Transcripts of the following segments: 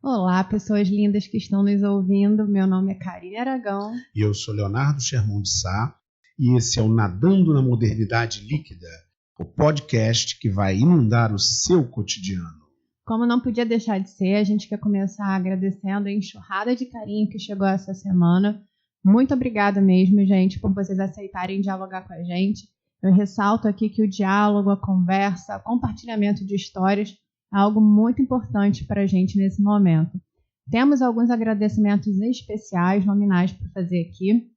Olá, pessoas lindas que estão nos ouvindo. Meu nome é Karine Aragão. E eu sou Leonardo Sherman de Sá. E esse é o Nadando na Modernidade Líquida, o podcast que vai inundar o seu cotidiano. Como não podia deixar de ser, a gente quer começar agradecendo a enxurrada de carinho que chegou essa semana. Muito obrigada mesmo, gente, por vocês aceitarem dialogar com a gente. Eu ressalto aqui que o diálogo, a conversa, o compartilhamento de histórias é algo muito importante para a gente nesse momento. Temos alguns agradecimentos especiais, nominais, para fazer aqui.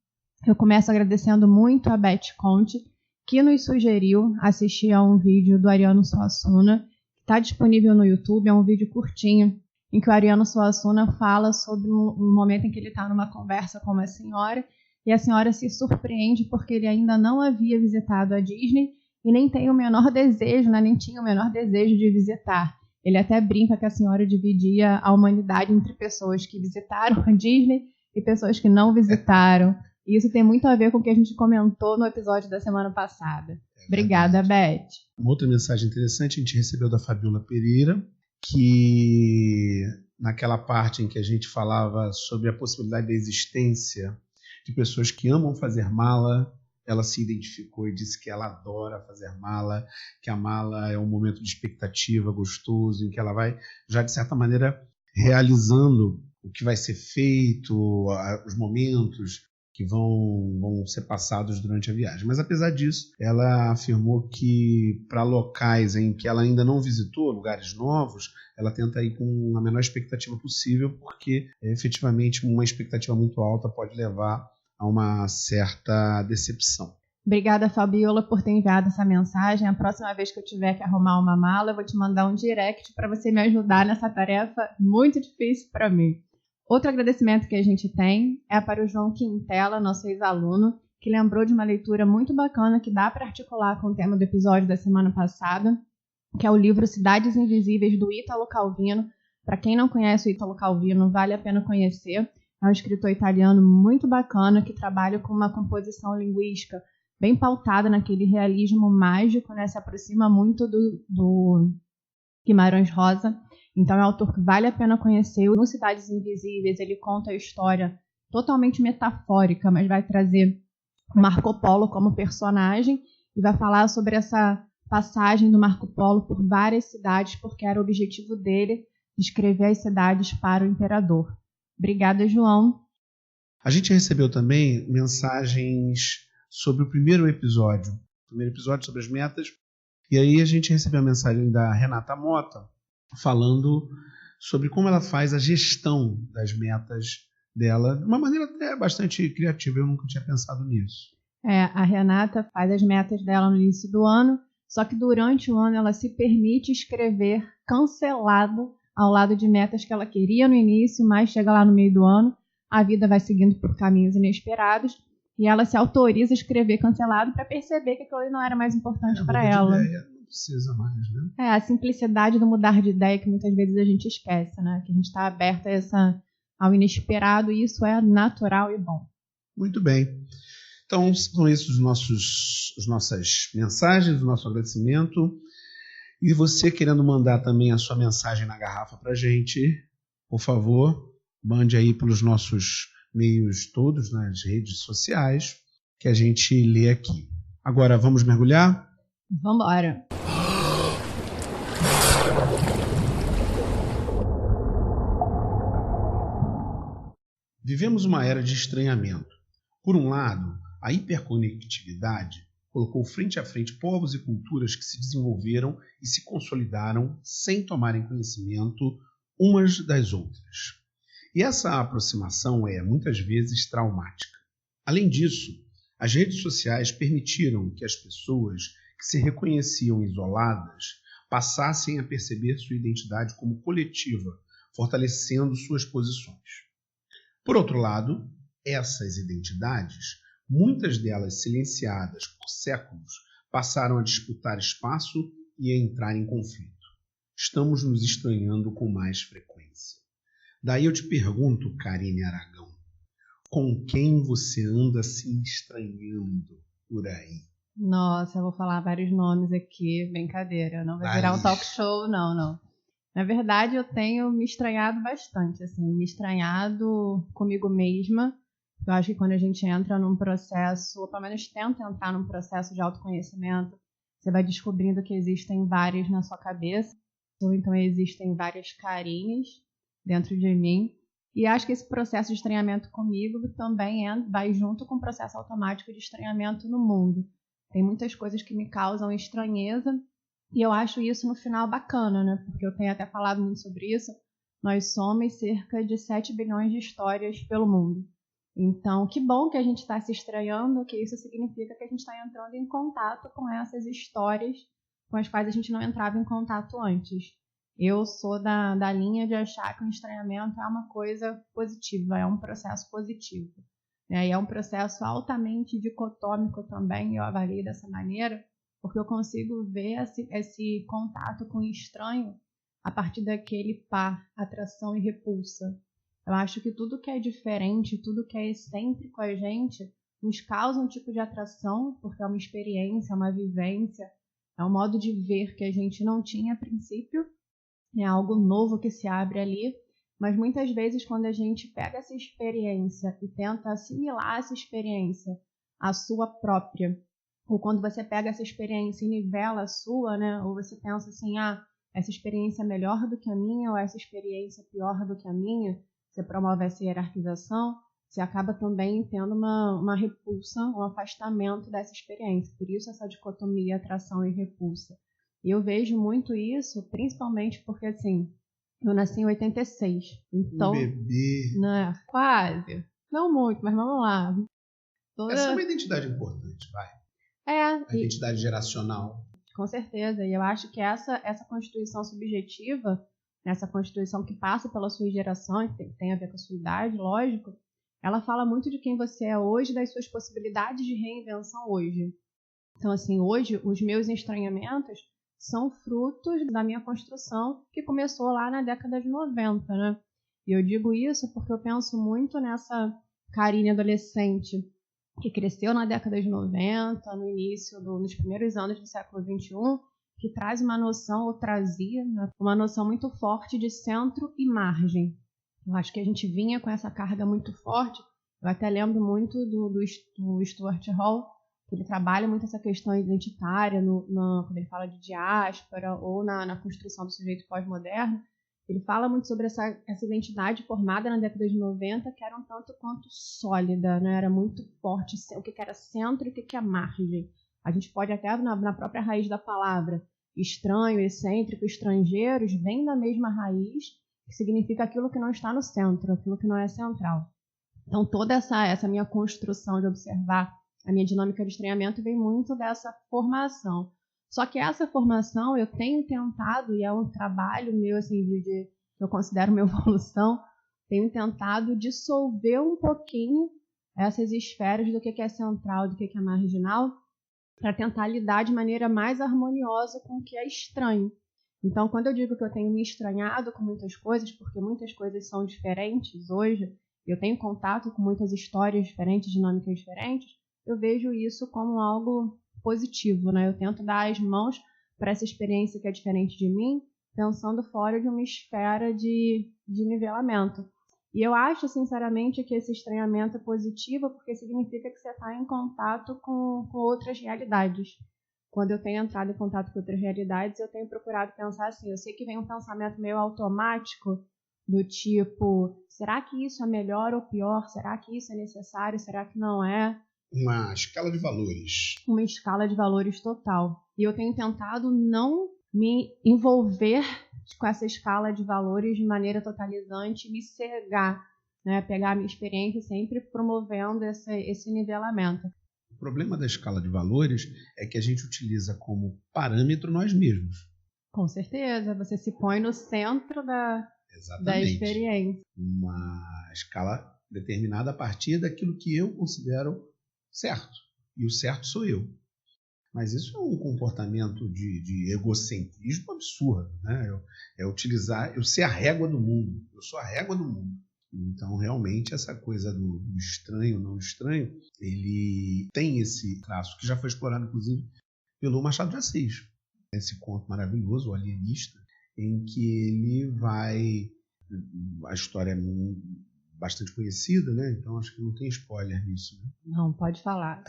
Eu começo agradecendo muito a Beth Conte, que nos sugeriu assistir a um vídeo do Ariano Suassuna, que está disponível no YouTube. É um vídeo curtinho, em que o Ariano Suassuna fala sobre um momento em que ele está numa conversa com uma senhora, e a senhora se surpreende porque ele ainda não havia visitado a Disney e nem tem o menor desejo, né, nem tinha o menor desejo de visitar. Ele até brinca que a senhora dividia a humanidade entre pessoas que visitaram a Disney e pessoas que não visitaram. E isso tem muito a ver com o que a gente comentou no episódio da semana passada. Obrigada, Beth. Uma outra mensagem interessante a gente recebeu da Fabiola Pereira, que naquela parte em que a gente falava sobre a possibilidade da existência de pessoas que amam fazer mala, ela se identificou e disse que ela adora fazer mala, que a mala é um momento de expectativa gostoso, em que ela vai, já de certa maneira, realizando o que vai ser feito, os momentos que vão ser passados durante a viagem. Mas, apesar disso, ela afirmou que para locais em que ela ainda não visitou, lugares novos, ela tenta ir com a menor expectativa possível, porque, efetivamente, uma expectativa muito alta pode levar a uma certa decepção. Obrigada, Fabiola, por ter enviado essa mensagem. A próxima vez que eu tiver que arrumar uma mala, eu vou te mandar um direct para você me ajudar nessa tarefa muito difícil para mim. Outro agradecimento que a gente tem é para o João Quintela, nosso ex-aluno, que lembrou de uma leitura muito bacana que dá para articular com o tema do episódio da semana passada, que é o livro Cidades Invisíveis, do Ítalo Calvino. Para quem não conhece o Ítalo Calvino, vale a pena conhecer. É um escritor italiano muito bacana que trabalha com uma composição linguística bem pautada naquele realismo mágico, né? Se aproxima muito do Guimarães Rosa. Então é um autor que vale a pena conhecer. No Cidades Invisíveis ele conta a história totalmente metafórica, mas vai trazer o Marco Polo como personagem e vai falar sobre essa passagem do Marco Polo por várias cidades, porque era o objetivo dele descrever as cidades para o imperador. Obrigada, João. A gente recebeu também mensagens sobre o primeiro episódio sobre as metas, e aí a gente recebeu a mensagem da Renata Mota, falando sobre como ela faz a gestão das metas dela, de uma maneira até bastante criativa. Eu nunca tinha pensado nisso. A Renata faz as metas dela no início do ano, só que durante o ano ela se permite escrever cancelado ao lado de metas que ela queria no início, mas chega lá no meio do ano, a vida vai seguindo por caminhos inesperados e ela se autoriza a escrever cancelado para perceber que aquilo não era mais importante para ela. Não precisa mais, né? A simplicidade do mudar de ideia que muitas vezes a gente esquece, né? Que a gente está aberta ao inesperado e isso é natural e bom. Muito bem. Então, são esses as nossas mensagens, o nosso agradecimento. E você querendo mandar também a sua mensagem na garrafa para a gente, por favor, mande aí pelos nossos meios todos, nas redes sociais, que a gente lê aqui. Agora, vamos mergulhar? Vamos embora. Vivemos uma era de estranhamento. Por um lado, a hiperconectividade colocou frente a frente povos e culturas que se desenvolveram e se consolidaram sem tomarem conhecimento umas das outras. E essa aproximação é, muitas vezes, traumática. Além disso, as redes sociais permitiram que as pessoas que se reconheciam isoladas passassem a perceber sua identidade como coletiva, fortalecendo suas posições. Por outro lado, essas identidades, muitas delas silenciadas por séculos, passaram a disputar espaço e a entrar em conflito. Estamos nos estranhando com mais frequência. Daí eu te pergunto, Karine Aragão, Com quem você anda se estranhando por aí? Nossa, eu vou falar vários nomes aqui, brincadeira, não vai virar um talk show, não. Na verdade, eu tenho me estranhado bastante, assim, me estranhado comigo mesma. Eu acho que quando a gente entra num processo, ou pelo menos tenta entrar num processo de autoconhecimento, você vai descobrindo que existem várias na sua cabeça, ou então existem várias carinhas dentro de mim. E acho que esse processo de estranhamento comigo também vai junto com o processo automático de estranhamento no mundo. Tem muitas coisas que me causam estranheza, e eu acho isso no final bacana, né? Porque eu tenho até falado muito sobre isso. Nós somos cerca de 7 bilhões de histórias pelo mundo. Então, que bom que a gente está se estranhando, que isso significa que a gente está entrando em contato com essas histórias com as quais a gente não entrava em contato antes. Eu sou da linha de achar que o estranhamento é uma coisa positiva, é um processo positivo. E é um processo altamente dicotômico também, eu avalio dessa maneira, porque eu consigo ver esse contato com o estranho a partir daquele par, atração e repulsa. Eu acho que tudo que é diferente, tudo que é excêntrico a gente, nos causa um tipo de atração, porque é uma experiência, uma vivência, é um modo de ver que a gente não tinha a princípio, é algo novo que se abre ali, mas muitas vezes quando a gente pega essa experiência e tenta assimilar essa experiência à sua própria, ou quando você pega essa experiência e nivela a sua, né? Ou você pensa assim, essa experiência é melhor do que a minha, ou essa experiência é pior do que a minha, você promove essa hierarquização, você acaba também tendo uma repulsa, um afastamento dessa experiência. Por isso essa dicotomia, atração e repulsa. E eu vejo muito isso, principalmente porque, assim, eu nasci em 86. Então, bebê. Né, quase. Não muito, mas vamos lá. Essa é uma identidade importante, vai. A identidade geracional. Com certeza. E eu acho que essa constituição subjetiva, essa constituição que passa pela sua geração, que tem a ver com a sua idade, lógico, ela fala muito de quem você é hoje, das suas possibilidades de reinvenção hoje. Então, assim, hoje, os meus estranhamentos são frutos da minha construção que começou lá na década de 90, né? E eu digo isso porque eu penso muito nessa Karine adolescente que cresceu na década de 90, no início, nos primeiros anos do século XXI, que traz uma noção, ou trazia, né, uma noção muito forte de centro e margem. Eu acho que a gente vinha com essa carga muito forte. Eu até lembro muito do Stuart Hall, que ele trabalha muito essa questão identitária quando ele fala de diáspora ou na construção do sujeito pós-moderno. Ele fala muito sobre essa identidade formada na década de 90, que era um tanto quanto sólida, né? Era muito forte o que era centro e o que é margem. A gente pode até, na própria raiz da palavra, estranho, excêntrico, estrangeiros, vem da mesma raiz, que significa aquilo que não está no centro, aquilo que não é central. Então, toda essa minha construção de observar a minha dinâmica de estranhamento vem muito dessa formação. Só que essa formação eu tenho tentado, e é um trabalho meu, assim, que eu considero uma evolução, tenho tentado dissolver um pouquinho essas esferas do que é central, do que é marginal, para tentar lidar de maneira mais harmoniosa com o que é estranho. Então, quando eu digo que eu tenho me estranhado com muitas coisas, porque muitas coisas são diferentes hoje, eu tenho contato com muitas histórias diferentes, dinâmicas diferentes, eu vejo isso como algo positivo, né? Eu tento dar as mãos para essa experiência que é diferente de mim, pensando fora de uma esfera de nivelamento. E eu acho, sinceramente, que esse estranhamento é positivo porque significa que você está em contato com outras realidades. Quando eu tenho entrado em contato com outras realidades, eu tenho procurado pensar assim, eu sei que vem um pensamento meio automático, do tipo, será que isso é melhor ou pior? Será que isso é necessário? Será que não é? Uma escala de valores. Uma escala de valores total. E eu tenho tentado não me envolver com essa escala de valores de maneira totalizante, me cegar, né? Pegar a minha experiência sempre promovendo esse nivelamento. O problema da escala de valores é que a gente utiliza como parâmetro nós mesmos. Com certeza, você se põe no centro da experiência. Uma escala determinada a partir daquilo que eu considero certo. E o certo sou eu. Mas isso é um comportamento de egocentrismo absurdo, né? Eu ser a régua do mundo. Eu sou a régua do mundo. Então, realmente, essa coisa do estranho, não estranho, ele tem esse traço que já foi explorado, inclusive, pelo Machado de Assis. Esse conto maravilhoso, O Alienista, em que ele vai... A história é bastante conhecida, né? Então acho que não tem spoiler nisso. Né? Não, pode falar.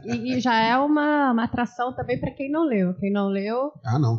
E já é uma atração também para quem não leu. Quem não leu,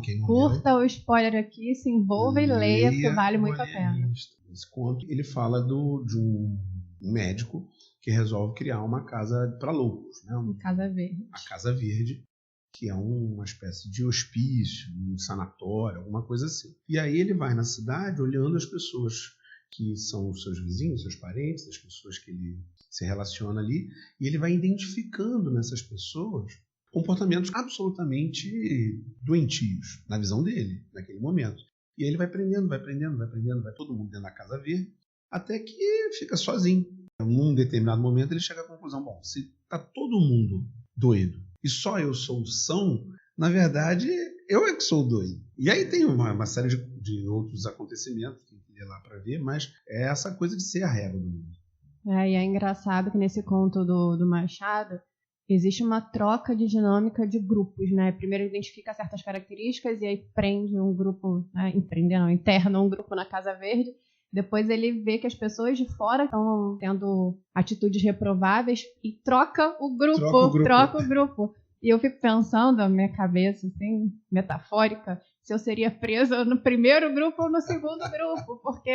quem não curta leu, o spoiler aqui, se envolva e leia, porque vale muito a pena. Esse conto, ele fala de um médico que resolve criar uma casa para loucos. Né? Uma Casa Verde. A Casa Verde, que é uma espécie de hospício, um sanatório, alguma coisa assim. E aí ele vai na cidade olhando as pessoas que são os seus vizinhos, seus parentes, as pessoas que ele se relaciona ali, e ele vai identificando nessas pessoas comportamentos absolutamente doentios, na visão dele, naquele momento. E aí ele vai prendendo, vai todo mundo dentro da Casa Verde, até que fica sozinho. Num determinado momento ele chega à conclusão, bom, se está todo mundo doido e só eu sou são, na verdade, eu é que sou doido. E aí tem uma série de outros acontecimentos, tem que ler lá para ver, mas é essa coisa de ser a régua do mundo. E é engraçado que nesse conto do Machado existe uma troca de dinâmica de grupos, né? Primeiro identifica certas características e aí prende um grupo, né? Interna um grupo na Casa Verde. Depois ele vê que as pessoas de fora estão tendo atitudes reprováveis e troca o grupo. E eu fico pensando, na minha cabeça, assim, metafórica, se eu seria presa no primeiro grupo ou no segundo grupo, porque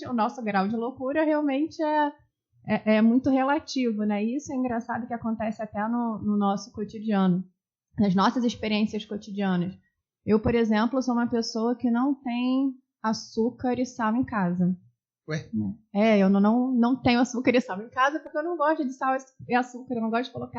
o nosso grau de loucura realmente é muito relativo, né? E isso é engraçado que acontece até no nosso cotidiano, nas nossas experiências cotidianas. Eu, por exemplo, sou uma pessoa que não tem açúcar e sal em casa. Ué? Eu não tenho açúcar e sal em casa porque eu não gosto de sal e açúcar, eu não gosto de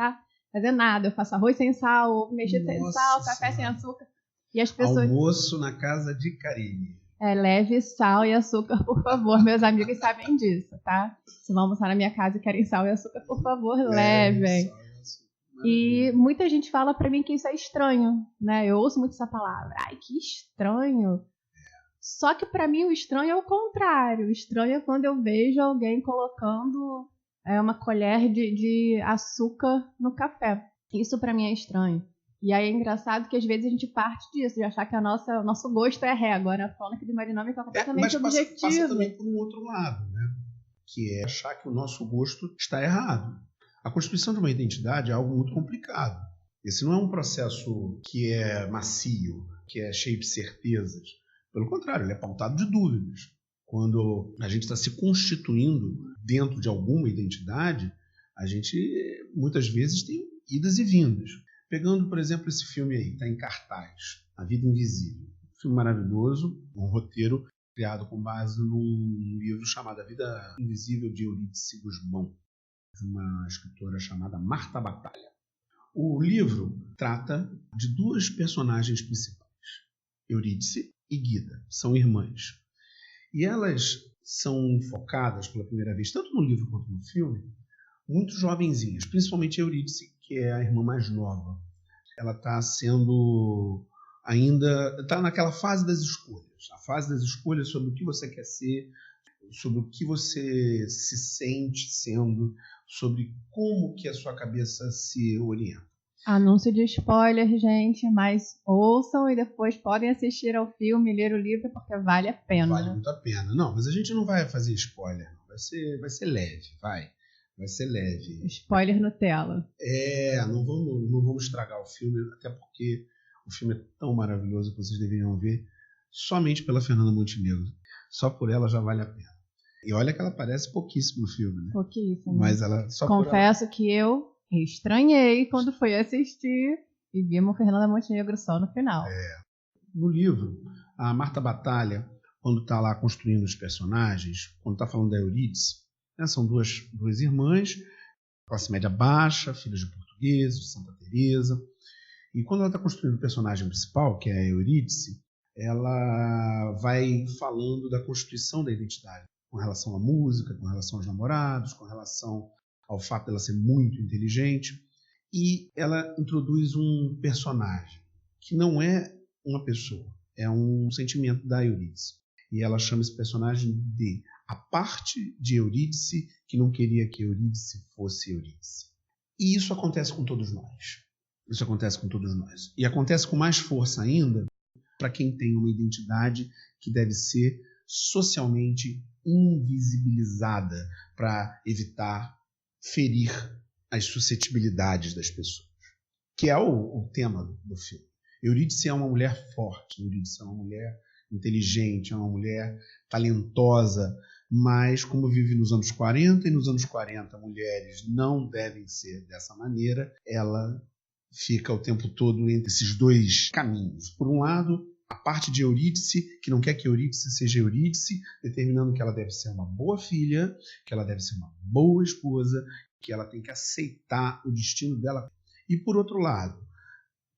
fazer nada. Eu faço arroz sem sal, mexer sem sal, café sem açúcar. E as pessoas... Almoço na casa de Karine. Leve sal e açúcar, por favor. Meus amigos sabem disso, tá? Se vão almoçar na minha casa e querem sal e açúcar, por favor, levem. E muita gente fala pra mim que isso é estranho, né? Eu ouço muito essa palavra. Ai, que estranho. Só que pra mim o estranho é o contrário. O estranho é quando eu vejo alguém colocando uma colher de açúcar no café. Isso pra mim é estranho. E aí é engraçado que às vezes a gente parte disso, de achar que o nosso gosto é régua, né? Falando que de uma dinâmica é completamente objetiva. Passa também por um outro lado, né? Que é achar que o nosso gosto está errado. A constituição de uma identidade é algo muito complicado. Esse não é um processo que é macio, que é cheio de certezas. Pelo contrário, ele é pautado de dúvidas. Quando a gente está se constituindo dentro de alguma identidade, a gente muitas vezes tem idas e vindas. Pegando, por exemplo, esse filme aí, está em cartaz, A Vida Invisível. Um filme maravilhoso, um roteiro criado com base num livro chamado A Vida Invisível de Eurídice Gusmão, de uma escritora chamada Marta Batalha. O livro trata de duas personagens principais, Eurídice e Guida, são irmãs. E elas são focadas pela primeira vez, tanto no livro quanto no filme, muito jovenzinhas, principalmente a Eurídice, que é a irmã mais nova. Ela está está naquela fase das escolhas, a fase das escolhas sobre o que você quer ser, sobre o que você se sente sendo, sobre como que a sua cabeça se orienta. Anúncio de spoiler, gente, mas ouçam e depois podem assistir ao filme e ler o livro porque vale a pena. Vale muito a pena. Não, mas a gente não vai fazer spoiler, não. Vai ser leve, vai ser leve. Spoiler Nutella. Não vamos estragar o filme, até porque o filme é tão maravilhoso que vocês deveriam ver somente pela Fernanda Montenegro. Só por ela já vale a pena. E olha que ela aparece pouquíssimo no filme, né? Pouquíssimo. Mas ela só confesso que eu estranhei quando fui assistir e vimos Fernanda Montenegro só no final. No livro, a Marta Batalha, quando está lá construindo os personagens, quando está falando da Eurídice, né, são duas irmãs, classe média baixa, filhas de portugueses, de Santa Teresa. E quando ela está construindo o personagem principal, que é a Eurídice, ela vai falando da constituição da identidade, com relação à música, com relação aos namorados, com relação ao fato dela ser muito inteligente. E ela introduz um personagem que não é uma pessoa, é um sentimento da Eurídice. E ela chama esse personagem de a parte de Eurídice que não queria que Eurídice fosse Eurídice. E isso acontece com todos nós. Isso acontece com todos nós. E acontece com mais força ainda para quem tem uma identidade que deve ser socialmente invisibilizada para evitar ferir as suscetibilidades das pessoas, que é o tema do filme. Eurídice é uma mulher forte, Eurídice é uma mulher inteligente, é uma mulher talentosa, mas como vive nos anos 40, e nos anos 40 mulheres não devem ser dessa maneira, ela fica o tempo todo entre esses dois caminhos. Por um lado, a parte de Eurídice, que não quer que Eurídice seja Eurídice, determinando que ela deve ser uma boa filha, que ela deve ser uma boa esposa, que ela tem que aceitar o destino dela. E por outro lado,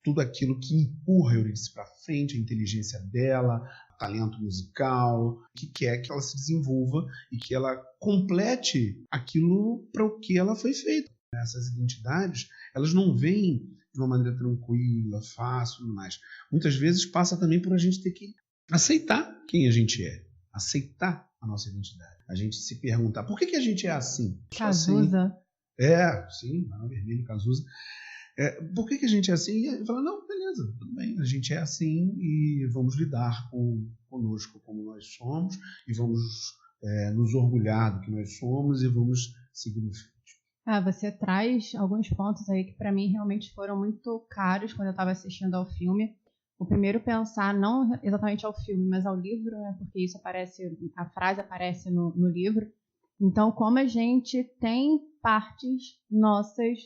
tudo aquilo que empurra a Eurídice para frente, a inteligência dela, o talento musical, que quer que ela se desenvolva e que ela complete aquilo para o que ela foi feita. Essas identidades, elas não vêm de uma maneira tranquila, fácil, mas muitas vezes passa também por a gente ter que aceitar quem a gente é, aceitar a nossa identidade. A gente se perguntar, por que a gente é assim? Cazuza. Sim, Barão Vermelho, Cazuza. Por que a gente é assim? E fala, não, beleza, tudo bem, a gente é assim e vamos lidar conosco como nós somos e vamos nos orgulhar do que nós somos e vamos seguir no frente. Você traz alguns pontos aí que para mim realmente foram muito caros quando eu estava assistindo ao filme. O primeiro pensar não exatamente ao filme, mas ao livro, né? Porque isso aparece, a frase aparece no livro. Então, como a gente tem partes nossas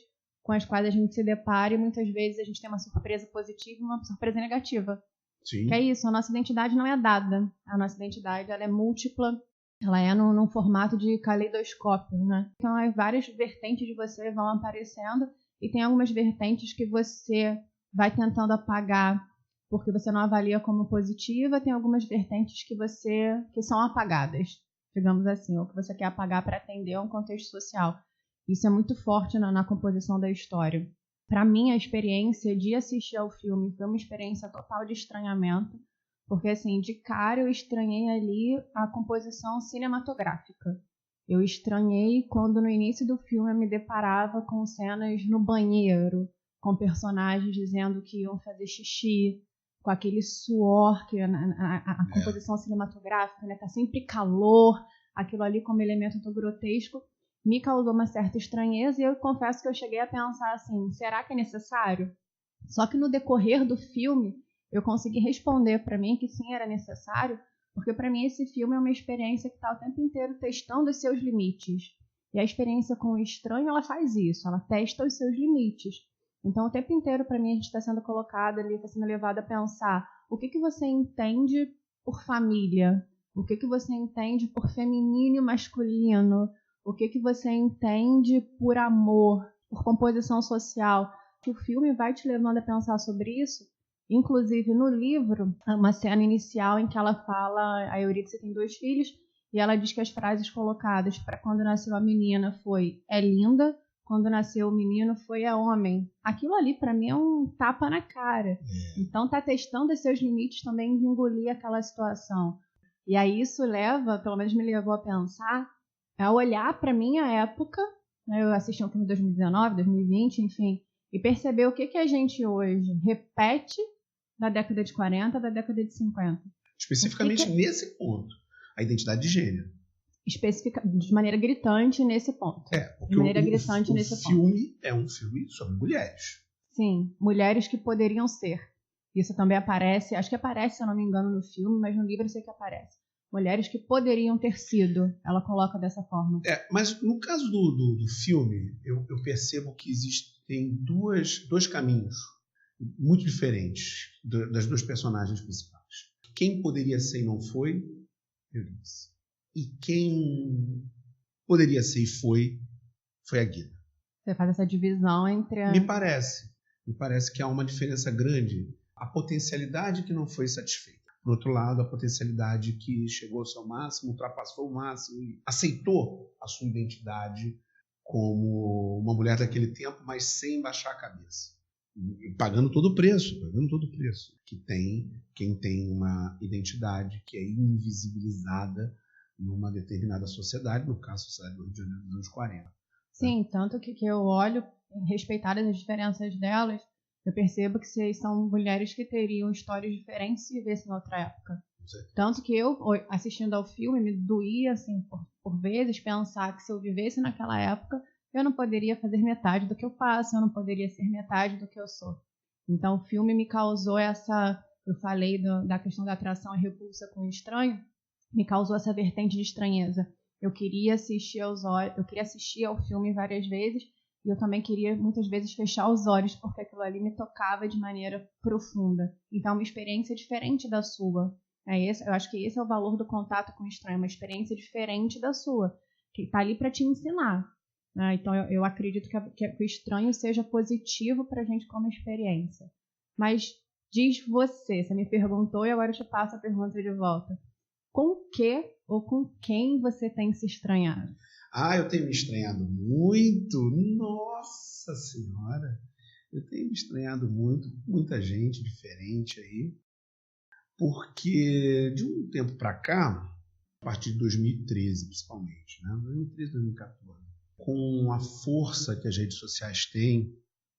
com as quais a gente se depara e muitas vezes a gente tem uma surpresa positiva e uma surpresa negativa. Sim. Que é isso, a nossa identidade não é dada. A nossa identidade ela é múltipla. Ela é num formato de caleidoscópio, né? Então, várias vertentes de você vão aparecendo e tem algumas vertentes que você vai tentando apagar porque você não avalia como positiva, tem algumas vertentes que são apagadas, digamos assim, ou que você quer apagar para atender a um contexto social. Isso é muito forte na composição da história. Para mim, a experiência de assistir ao filme foi uma experiência total de estranhamento, porque, assim, de cara eu estranhei ali a composição cinematográfica. Eu estranhei quando no início do filme eu me deparava com cenas no banheiro, com personagens dizendo que iam fazer xixi, com aquele suor, que a composição cinematográfica, né, tá sempre calor, aquilo ali como elemento tão grotesco, me causou uma certa estranheza e eu confesso que eu cheguei a pensar assim, será que é necessário? Só que no decorrer do filme eu consegui responder para mim que sim, era necessário, porque para mim esse filme é uma experiência que está o tempo inteiro testando os seus limites. E a experiência com o estranho, ela faz isso, ela testa os seus limites. Então o tempo inteiro para mim a gente está sendo colocado ali, está sendo levado a pensar o que você entende por família, o que você entende por feminino e masculino, o que você entende por amor, por composição social. O filme vai te levando a pensar sobre isso. Inclusive, no livro, uma cena inicial em que ela fala, a Eurídice tem 2 filhos, e ela diz que as frases colocadas para quando nasceu a menina foi "é linda", quando nasceu o menino foi "é homem". Aquilo ali, para mim, é um tapa na cara. Então, tá testando os seus limites também de engolir aquela situação. E aí isso leva, pelo menos me levou a pensar, a olhar para minha época, né? Eu assisti um filme em 2019, 2020, enfim, e perceber o que a gente hoje repete da década de 40, da década de 50. Especificamente nesse ponto, a identidade de gênero. De maneira gritante nesse ponto. Porque de maneira gritante nesse ponto. O filme é um filme sobre mulheres. Sim, mulheres que poderiam ser. Isso também aparece, acho que aparece, se eu não me engano, no filme, mas no livro eu sei que aparece. Mulheres que poderiam ter sido, ela coloca dessa forma. Mas no caso do filme, eu percebo que existem dois caminhos muito diferentes das 2 personagens principais. Quem poderia ser e não foi, Eurídice. E quem poderia ser e foi a Guida. Você faz essa divisão entre Me parece que há uma diferença grande. A potencialidade que não foi satisfeita. Por outro lado, a potencialidade que chegou ao seu máximo, ultrapassou o máximo e aceitou a sua identidade como uma mulher daquele tempo, mas sem baixar a cabeça. pagando todo o preço. Quem tem uma identidade que é invisibilizada numa determinada sociedade, no caso, a sociedade do Rio de Janeiro dos anos 40. Sim, tanto que eu olho, respeitadas as diferenças delas, eu percebo que são mulheres que teriam histórias diferentes se vivessem em outra época. Tanto que eu, assistindo ao filme, me doía, assim, por vezes, pensar que se eu vivesse naquela época, eu não poderia fazer metade do que eu faço, eu não poderia ser metade do que eu sou. Então, o filme me causou essa... Eu falei da questão da atração e repulsa com o estranho, me causou essa vertente de estranheza. Eu queria assistir ao filme várias vezes, e eu também queria, muitas vezes, fechar os olhos, porque aquilo ali me tocava de maneira profunda. Então, uma experiência diferente da sua. Eu acho que esse é o valor do contato com o estranho, uma experiência diferente da sua, que está ali para te ensinar. Né? Então, eu acredito que o estranho seja positivo para a gente como experiência. Mas diz você me perguntou e agora eu te passo a pergunta de volta. Com que ou com quem você tem se estranhado? Eu tenho me estranhado muito. Nossa Senhora! Eu tenho me estranhado muito, muita gente diferente aí. Porque de um tempo para cá, a partir de 2013 principalmente, né? 2013, 2014, com a força que as redes sociais têm,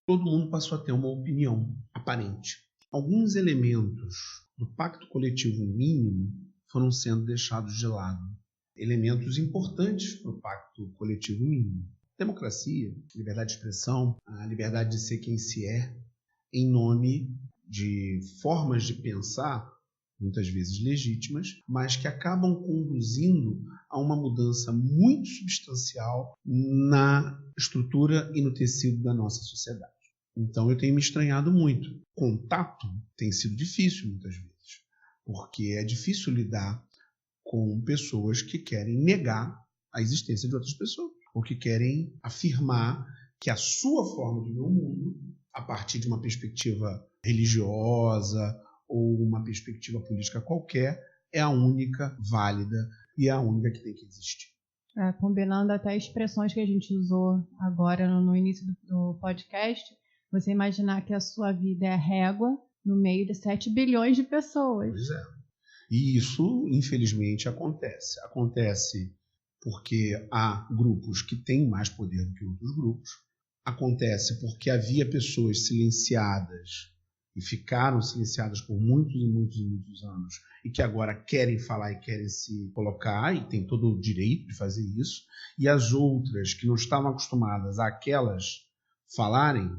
todo mundo passou a ter uma opinião aparente. Alguns elementos do pacto coletivo mínimo foram sendo deixados de lado. Elementos importantes para o pacto coletivo mínimo. Democracia, liberdade de expressão, a liberdade de ser quem se é, em nome de formas de pensar, muitas vezes legítimas, mas que acabam conduzindo a uma mudança muito substancial na estrutura e no tecido da nossa sociedade. Então eu tenho me estranhado muito. Contato tem sido difícil muitas vezes, porque é difícil lidar com pessoas que querem negar a existência de outras pessoas, ou que querem afirmar que a sua forma de ver o mundo, a partir de uma perspectiva religiosa ou uma perspectiva política qualquer, é a única válida e é a única que tem que existir. Combinando até expressões que a gente usou agora no início do podcast, você imaginar que a sua vida é a régua no meio de 7 bilhões de pessoas. Pois é. E isso, infelizmente, acontece. Acontece porque há grupos que têm mais poder do que outros grupos. Acontece porque havia pessoas silenciadas e ficaram silenciadas por muitos e muitos e muitos anos e que agora querem falar e querem se colocar e têm todo o direito de fazer isso, e as outras que não estavam acostumadas àquelas falarem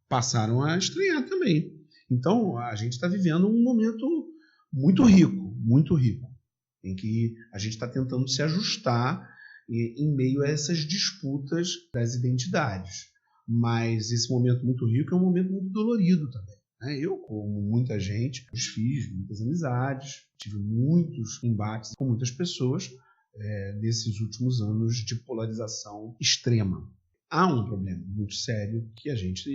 passaram a estranhar também. Então a gente está vivendo um momento muito rico, em que a gente está tentando se ajustar em meio a essas disputas das identidades. Mas esse momento muito rico é um momento muito dolorido também. Eu, como muita gente, fiz muitas amizades, tive muitos embates com muitas pessoas nesses últimos anos de polarização extrema. Há um problema muito sério que a gente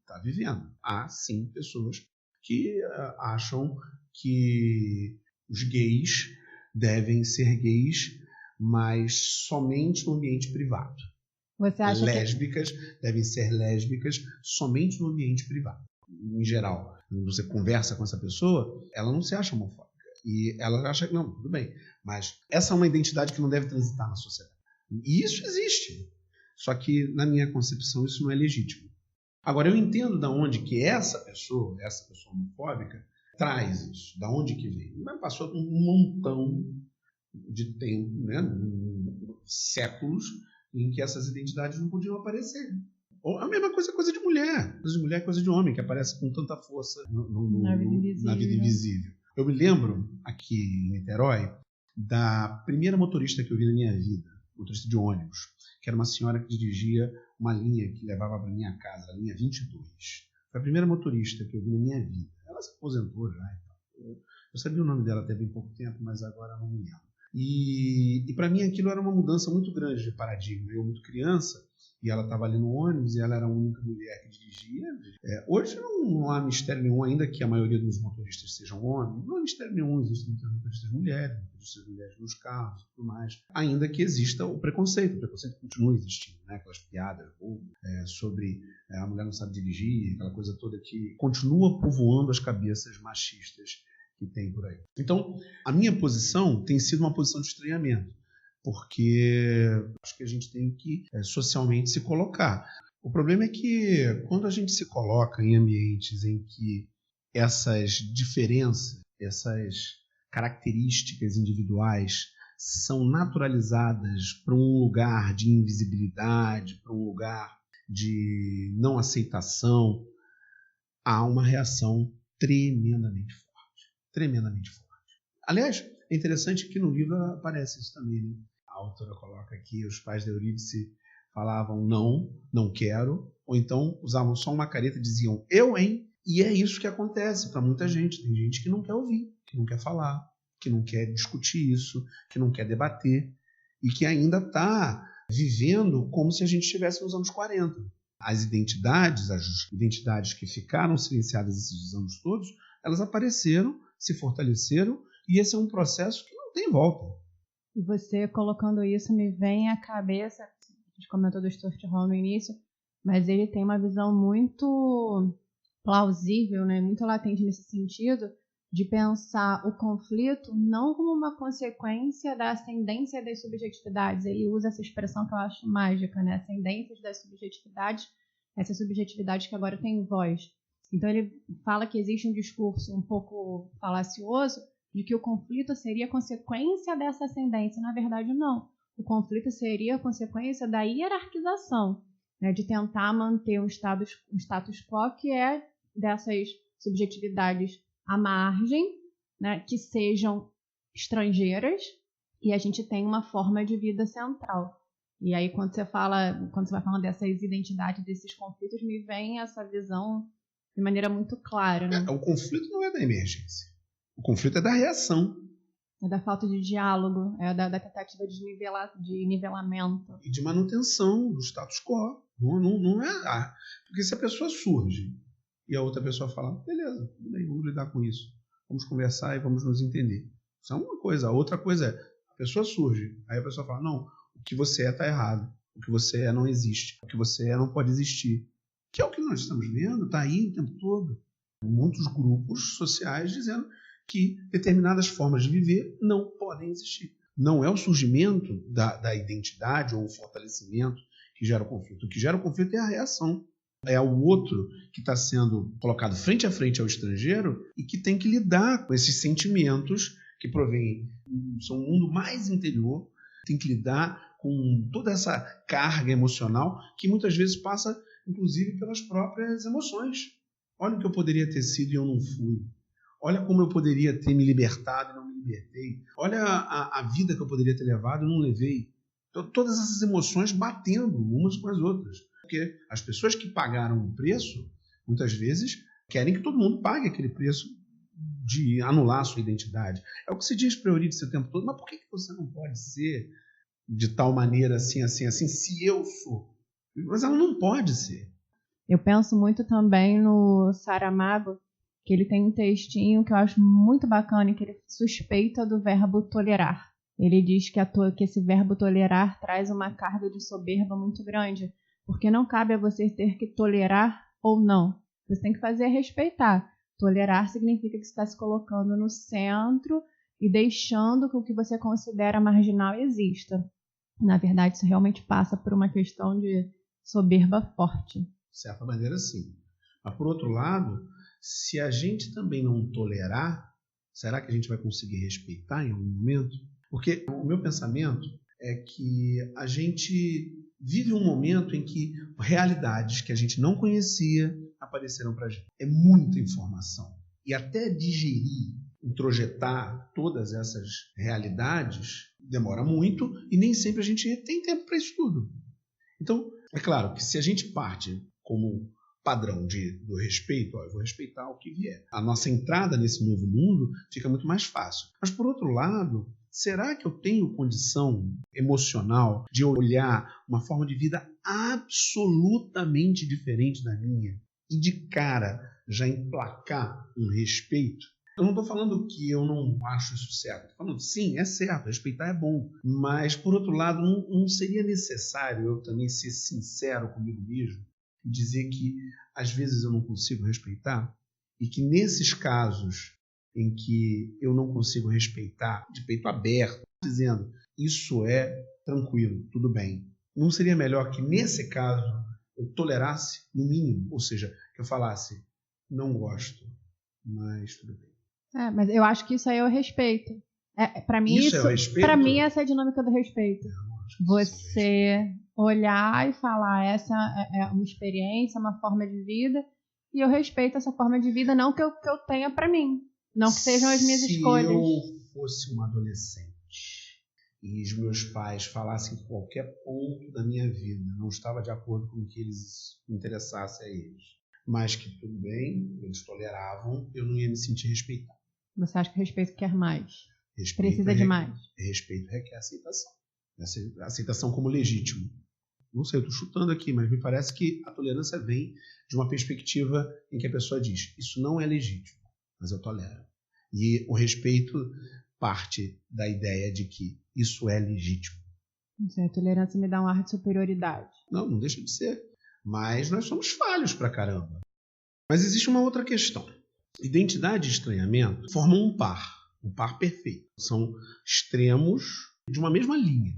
está vivendo. Há, sim, pessoas que acham que os gays devem ser gays, mas somente no ambiente privado. Você acha lésbicas devem ser lésbicas somente no ambiente privado. Em geral, quando você conversa com essa pessoa, ela não se acha homofóbica. E ela acha que não, tudo bem. Mas essa é uma identidade que não deve transitar na sociedade. E isso existe. Só que, na minha concepção, isso não é legítimo. Agora, eu entendo de onde que essa pessoa homofóbica, traz isso. Da onde que vem? Mas passou um montão de tempo, né? Séculos, em que essas identidades não podiam aparecer. Ou a mesma coisa de mulher. Coisa de mulher, coisa de homem, que aparece com tanta força na vida invisível. Eu me lembro, aqui em Niterói, da primeira motorista que eu vi na minha vida, motorista de ônibus, que era uma senhora que dirigia uma linha que levava para minha casa, a linha 22. Foi a primeira motorista que eu vi na minha vida. Ela se aposentou já e tal. Eu sabia o nome dela até bem pouco tempo, mas agora não me lembro. E para mim aquilo era uma mudança muito grande de paradigma. Eu, muito criança, e ela estava ali no ônibus e ela era a única mulher que dirigia. Hoje não há mistério nenhum, ainda que a maioria dos motoristas sejam homens, não há mistério nenhum, existem muitas motoristas mulheres nos carros e tudo mais. Ainda que exista o preconceito continua existindo, né? Aquelas piadas sobre a mulher não sabe dirigir, aquela coisa toda que continua povoando as cabeças machistas que tem por aí. Então, a minha posição tem sido uma posição de estranhamento, porque acho que a gente tem que socialmente se colocar. O problema é que quando a gente se coloca em ambientes em que essas diferenças, essas características individuais são naturalizadas para um lugar de invisibilidade, para um lugar de não aceitação, há uma reação tremendamente forte. Aliás, é interessante que no livro aparece isso também, né? A autora coloca aqui, os pais de Eurídice falavam não quero, ou então usavam só uma careta e diziam eu, hein? E é isso que acontece para muita gente. Tem gente que não quer ouvir, que não quer falar, que não quer discutir isso, que não quer debater e que ainda está vivendo como se a gente estivesse nos anos 40. As identidades que ficaram silenciadas esses anos todos, elas apareceram, se fortaleceram, e esse é um processo que não tem volta. E você colocando isso me vem à cabeça, a gente comentou do Stuart Hall no início, mas ele tem uma visão muito plausível, né, muito latente nesse sentido, de pensar o conflito não como uma consequência da ascendência das subjetividades. Ele usa essa expressão que eu acho mágica, né, ascendências das subjetividades, essas subjetividades que agora têm voz. Então ele fala que existe um discurso um pouco falacioso de que o conflito seria consequência dessa ascendência. Na verdade, não. O conflito seria consequência da hierarquização, né, de tentar manter um status quo que é dessas subjetividades à margem, né, que sejam estrangeiras, e a gente tem uma forma de vida central. E aí, quando você vai falando dessas identidades, desses conflitos, me vem essa visão de maneira muito clara, né? O conflito não é da emergência. O conflito é da reação. É da falta de diálogo, é da tentativa de nivelamento. E de manutenção do status quo. Não é. Porque se a pessoa surge e a outra pessoa fala, beleza, tudo bem, vamos lidar com isso. Vamos conversar e vamos nos entender. Isso é uma coisa. A outra coisa é, a pessoa surge, aí a pessoa fala, não, o que você é está errado. O que você é não existe. O que você é não pode existir. Que é o que nós estamos vendo, está aí o tempo todo. Muitos grupos sociais dizendo que determinadas formas de viver não podem existir. Não é o surgimento da identidade ou o fortalecimento que gera o conflito. O que gera o conflito é a reação. É o outro que está sendo colocado frente a frente ao estrangeiro e que tem que lidar com esses sentimentos que provêm do um mundo mais interior, tem que lidar com toda essa carga emocional que muitas vezes passa, inclusive, pelas próprias emoções. Olha o que eu poderia ter sido e eu não fui. Olha como eu poderia ter me libertado e não me libertei. Olha a vida que eu poderia ter levado e não levei. Então, todas essas emoções batendo umas com as outras. Porque as pessoas que pagaram o preço, muitas vezes, querem que todo mundo pague aquele preço de anular a sua identidade. É o que se diz para Eurídice o tempo todo. Mas por que você não pode ser de tal maneira assim, se eu sou? Mas ela não pode ser. Eu penso muito também no Saramago, que ele tem um textinho que eu acho muito bacana, que ele suspeita do verbo tolerar. Ele diz que esse verbo tolerar traz uma carga de soberba muito grande, porque não cabe a você ter que tolerar ou não. Você tem que fazer respeitar. Tolerar significa que você está se colocando no centro e deixando que o que você considera marginal exista. Na verdade, isso realmente passa por uma questão de soberba forte. De certa maneira, sim. Mas, por outro lado, se a gente também não tolerar, será que a gente vai conseguir respeitar em algum momento? Porque o meu pensamento é que a gente vive um momento em que realidades que a gente não conhecia apareceram para a gente. É muita informação. E até digerir, introjetar todas essas realidades demora muito e nem sempre a gente tem tempo para isso tudo. Então, é claro que se a gente parte como padrão do respeito, eu vou respeitar o que vier. A nossa entrada nesse novo mundo fica muito mais fácil. Mas, por outro lado, será que eu tenho condição emocional de olhar uma forma de vida absolutamente diferente da minha e de cara já emplacar um respeito? Eu não estou falando que eu não acho isso certo. Estou falando, sim, é certo, respeitar é bom. Mas, por outro lado, não seria necessário eu também ser sincero comigo mesmo e dizer que, às vezes, eu não consigo respeitar? E que, nesses casos em que eu não consigo respeitar, de peito aberto, dizendo, isso é tranquilo, tudo bem. Não seria melhor que, nesse caso, eu tolerasse, no mínimo? Ou seja, que eu falasse, não gosto, mas tudo bem. Mas eu acho que isso aí é o respeito. Para mim, Isso é o respeito? Para mim, essa é a dinâmica do respeito. Você olhar e falar, essa é uma experiência, uma forma de vida, e eu respeito essa forma de vida, não que eu tenha para mim. Não que sejam as minhas escolhas. Se eu fosse um adolescente e os meus pais falassem que qualquer ponto da minha vida não estava de acordo com o que eles interessassem a eles, mas que tudo bem, eles toleravam, eu não ia me sentir respeitado. Você acha que o respeito quer mais? Precisa de mais? Respeito requer aceitação. Aceitação como legítimo. Não sei, eu estou chutando aqui, mas me parece que a tolerância vem de uma perspectiva em que a pessoa diz, isso não é legítimo, mas eu tolero. E o respeito parte da ideia de que isso é legítimo. Não sei, a tolerância me dá um ar de superioridade. Não deixa de ser. Mas nós somos falhos pra caramba. Mas existe uma outra questão. Identidade e estranhamento formam um par perfeito. São extremos de uma mesma linha.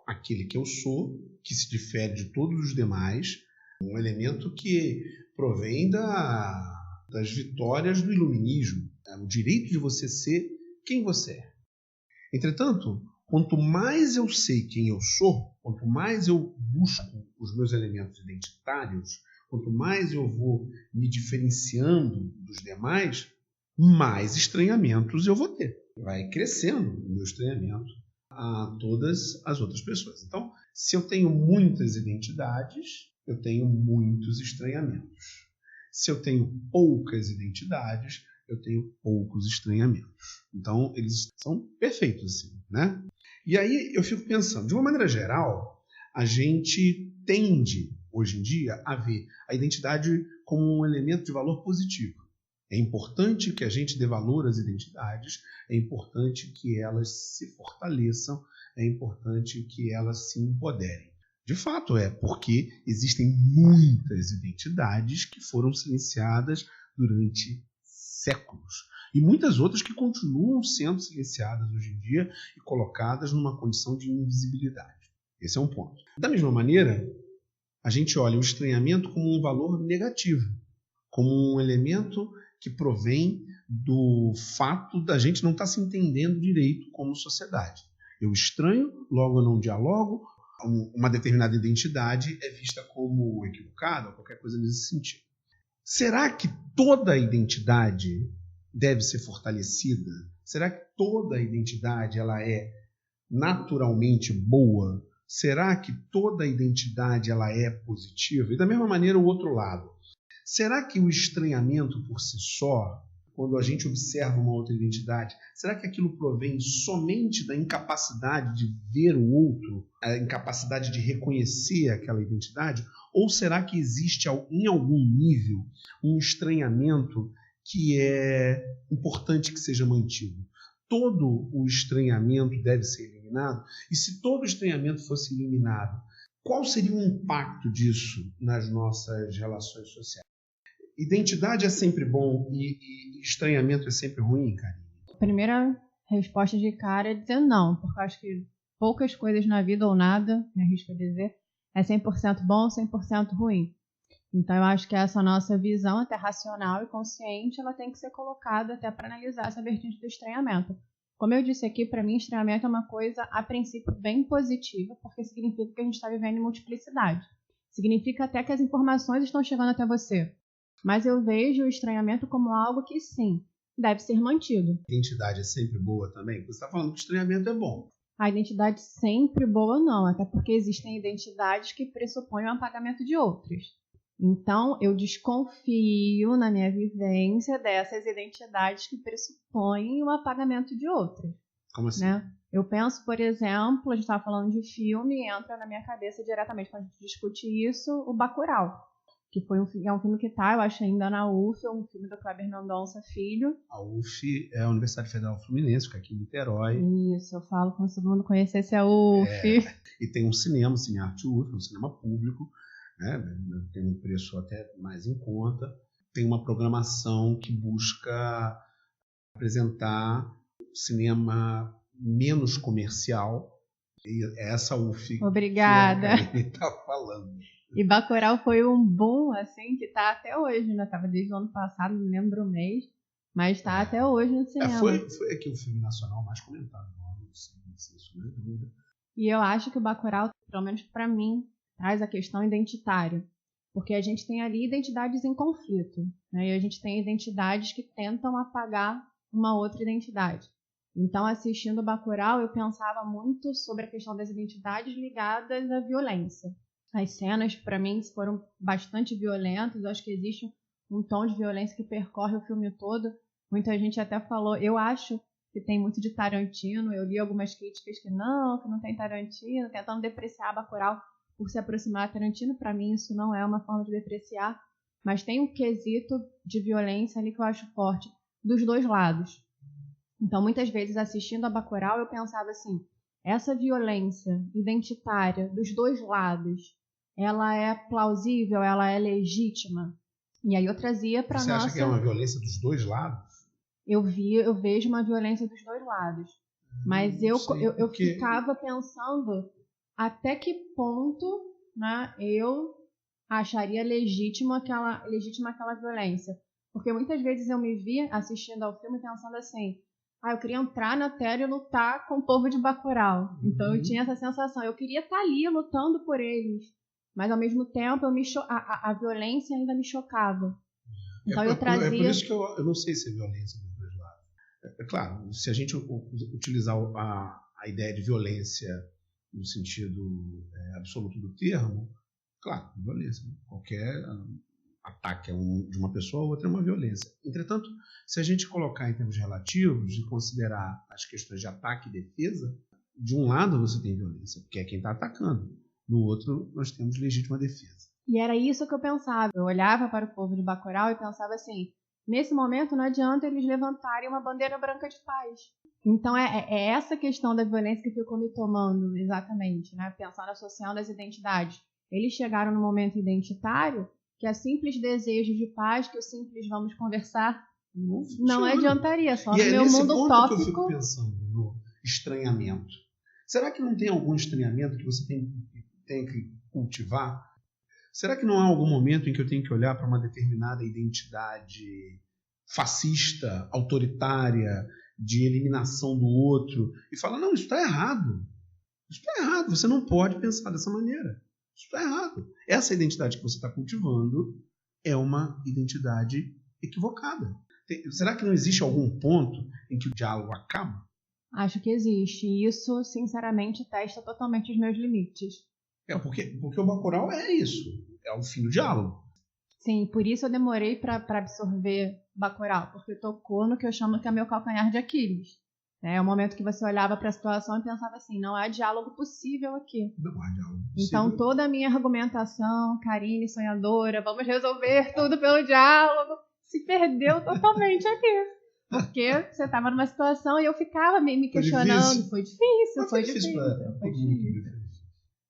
Aquele que eu sou, que se difere de todos os demais, um elemento que provém das vitórias do iluminismo, o direito de você ser quem você é. Entretanto, quanto mais eu sei quem eu sou, quanto mais eu busco os meus elementos identitários, quanto mais eu vou me diferenciando dos demais, mais estranhamentos eu vou ter. Vai crescendo o meu estranhamento a todas as outras pessoas. Então, se eu tenho muitas identidades, eu tenho muitos estranhamentos. Se eu tenho poucas identidades, eu tenho poucos estranhamentos. Então, eles são perfeitos assim, né? E aí eu fico pensando, de uma maneira geral, a gente tende, hoje em dia, a ver a identidade como um elemento de valor positivo. É importante que a gente dê valor às identidades, é importante que elas se fortaleçam, é importante que elas se empoderem. De fato é, porque existem muitas identidades que foram silenciadas durante séculos. E muitas outras que continuam sendo silenciadas hoje em dia e colocadas numa condição de invisibilidade. Esse é um ponto. Da mesma maneira, a gente olha o estranhamento como um valor negativo, como um elemento que provém do fato da gente não estar se entendendo direito como sociedade. Eu estranho, logo eu não dialogo, uma determinada identidade é vista como equivocada ou qualquer coisa nesse sentido. Será que toda identidade deve ser fortalecida? Será que toda identidade ela é naturalmente boa? Será que toda identidade ela é positiva? E da mesma maneira o outro lado. Será que o estranhamento por si só, quando a gente observa uma outra identidade, será que aquilo provém somente da incapacidade de ver o outro, a incapacidade de reconhecer aquela identidade? Ou será que existe em algum nível um estranhamento que é importante que seja mantido? Todo o estranhamento deve ser eliminado? E se todo o estranhamento fosse eliminado, qual seria o impacto disso nas nossas relações sociais? Identidade é sempre bom e estranhamento é sempre ruim, Karine? A primeira resposta de cara é dizer não, porque eu acho que poucas coisas na vida ou nada, me arrisco a dizer, é 100% bom, 100% ruim. Então eu acho que essa nossa visão, até racional e consciente, ela tem que ser colocada até para analisar essa vertente do estranhamento. Como eu disse aqui, para mim, estranhamento é uma coisa, a princípio, bem positiva, porque significa que a gente está vivendo em multiplicidade. Significa até que as informações estão chegando até você. Mas eu vejo o estranhamento como algo que, sim, deve ser mantido. A identidade é sempre boa também? Você está falando que o estranhamento é bom. A identidade sempre boa não, até porque existem identidades que pressupõem o apagamento de outras. Então, eu desconfio na minha vivência dessas identidades que pressupõem o apagamento de outras. Como assim? Né? Eu penso, por exemplo, a gente estava falando de filme, entra na minha cabeça diretamente, quando a gente discute isso, o Bacurau, que é um filme que está, eu acho, ainda na UF, é um filme do Kleber Mendonça Filho. A UF é a Universidade Federal Fluminense, fica aqui em Niterói. Isso, eu falo como se todo mundo conhecesse a UF. E tem um cinema, Cinearte UF, um cinema público, né? Tem um preço até mais em conta. Tem uma programação que busca apresentar cinema menos comercial. E é essa UF Obrigada. que a Karine está falando. E Bacurau foi um boom, assim, que tá até hoje, né? Tava desde o ano passado, não lembro o mês, mas tá até hoje no cinema. Foi aqui o filme nacional mais comentado no ano, isso não é dúvida. E eu acho que o Bacurau, pelo menos pra mim, traz a questão identitária. Porque a gente tem ali identidades em conflito, né? E a gente tem identidades que tentam apagar uma outra identidade. Então, assistindo o Bacurau, eu pensava muito sobre a questão das identidades ligadas à violência. As cenas, para mim, foram bastante violentas. Eu acho que existe um tom de violência que percorre o filme todo. Muita gente até falou, eu acho que tem muito de Tarantino. Eu li algumas críticas que não tem Tarantino, tentando depreciar Bacurau por se aproximar a Tarantino. Para mim, isso não é uma forma de depreciar. Mas tem um quesito de violência ali que eu acho forte, dos dois lados. Então, muitas vezes, assistindo a Bacurau, eu pensava assim, essa violência identitária dos dois lados, ela é plausível, ela é legítima? E aí eu trazia para nossa... Você acha que é uma violência dos dois lados? Eu vejo uma violência dos dois lados. Mas eu ficava pensando até que ponto, né, eu acharia legítima aquela violência. Porque muitas vezes eu me via assistindo ao filme pensando assim, eu queria entrar na tela e lutar com o povo de Bacurau. Então eu tinha essa sensação, eu queria estar ali lutando por eles. Mas ao mesmo tempo a violência ainda me chocava. Então eu trazia... É por isso que eu não sei se é violência dos dois lados. É claro, se a gente utilizar a ideia de violência no sentido absoluto do termo, claro, violência. Qualquer ataque de uma pessoa a outra é uma violência. Entretanto, se a gente colocar em termos relativos e considerar as questões de ataque e defesa, de um lado você tem violência, porque é quem está atacando. No outro, nós temos legítima defesa. E era isso que eu pensava. Eu olhava para o povo de Bacurau e pensava assim, nesse momento não adianta eles levantarem uma bandeira branca de paz. Então é essa questão da violência que ficou me tomando exatamente, né? Pensando associando as identidades. Eles chegaram no momento identitário que é simples desejo de paz, que o simples vamos conversar, não adiantaria. Só no meu mundo utópico. Que eu fico pensando no estranhamento. Será que não tem algum estranhamento que você tem que cultivar? Será que não há algum momento em que eu tenho que olhar para uma determinada identidade fascista, autoritária, de eliminação do outro, e falar, não, isso está errado. Isso está errado, você não pode pensar dessa maneira. Isso está errado. Essa identidade que você está cultivando é uma identidade equivocada. Será que não existe algum ponto em que o diálogo acaba? Acho que existe. E isso, sinceramente, testa totalmente os meus limites. Porque o Bacurau é isso. É o fim do diálogo. Sim, por isso eu demorei para absorver Bacurau. Porque tocou no que eu chamo que é meu calcanhar de Aquiles. É o momento que você olhava para a situação e pensava assim, não há diálogo possível aqui. Não há diálogo possível. Então toda a minha argumentação, Karine sonhadora, vamos resolver tudo pelo diálogo, se perdeu totalmente aqui. Porque você estava numa situação e eu ficava me questionando. Foi difícil.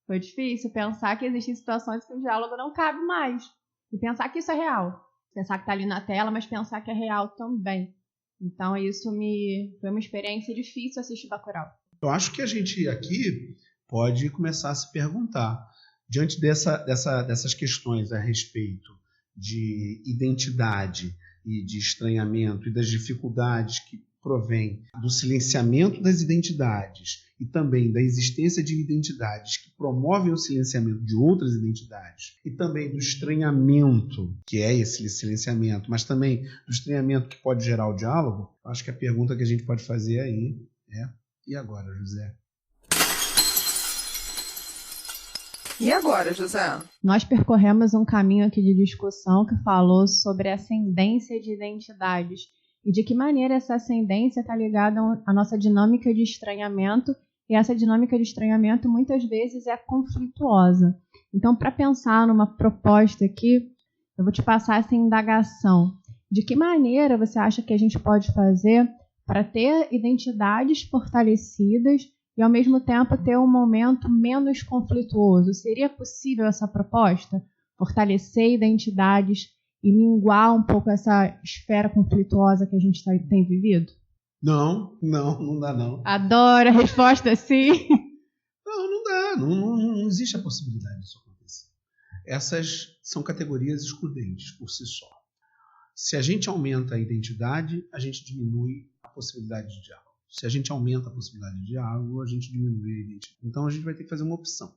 Foi difícil pensar que existem situações que o diálogo não cabe mais. E pensar que isso é real. Pensar que está ali na tela, mas pensar que é real também. Então isso foi uma experiência difícil assistir Bacurau. Eu acho que a gente aqui pode começar a se perguntar, diante dessas questões a respeito de identidade e de estranhamento e das dificuldades que provém do silenciamento das identidades e também da existência de identidades que promovem o silenciamento de outras identidades e também do estranhamento, que é esse silenciamento, mas também do estranhamento que pode gerar o diálogo, acho que a pergunta que a gente pode fazer aí é: e agora, José? E agora, José? Nós percorremos um caminho aqui de discussão que falou sobre a ascendência de identidades. e de que maneira essa ascendência está ligada à nossa dinâmica de estranhamento, e essa dinâmica de estranhamento muitas vezes é conflituosa. Então, para pensar numa proposta aqui, eu vou te passar essa indagação. De que maneira você acha que a gente pode fazer para ter identidades fortalecidas e, ao mesmo tempo, ter um momento menos conflituoso? Seria possível essa proposta? Fortalecer identidades e minguar um pouco essa esfera conflituosa que a gente tem vivido? Não dá não. Adoro a resposta sim. Não dá, não existe a possibilidade disso acontecer. Essas são categorias excludentes por si só. Se a gente aumenta a identidade, a gente diminui a possibilidade de diálogo. Se a gente aumenta a possibilidade de diálogo, a gente diminui a identidade. Então a gente vai ter que fazer uma opção,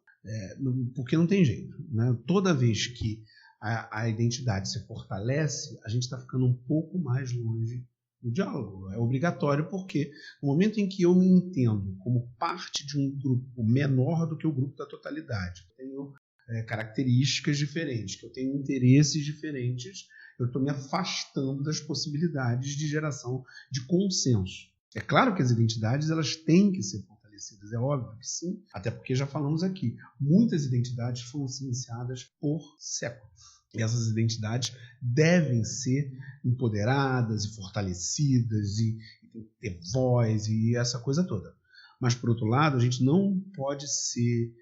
porque não tem jeito, né? Toda vez que a identidade se fortalece, a gente está ficando um pouco mais longe do diálogo. É obrigatório, porque no momento em que eu me entendo como parte de um grupo menor do que o grupo da totalidade, eu tenho características diferentes, que eu tenho interesses diferentes, eu estou me afastando das possibilidades de geração de consenso. É claro que as identidades elas têm que ser fortalecidas, é óbvio que sim, até porque já falamos aqui, muitas identidades foram silenciadas por séculos. E essas identidades devem ser empoderadas e fortalecidas e ter voz e essa coisa toda. Mas, por outro lado, a gente não pode ser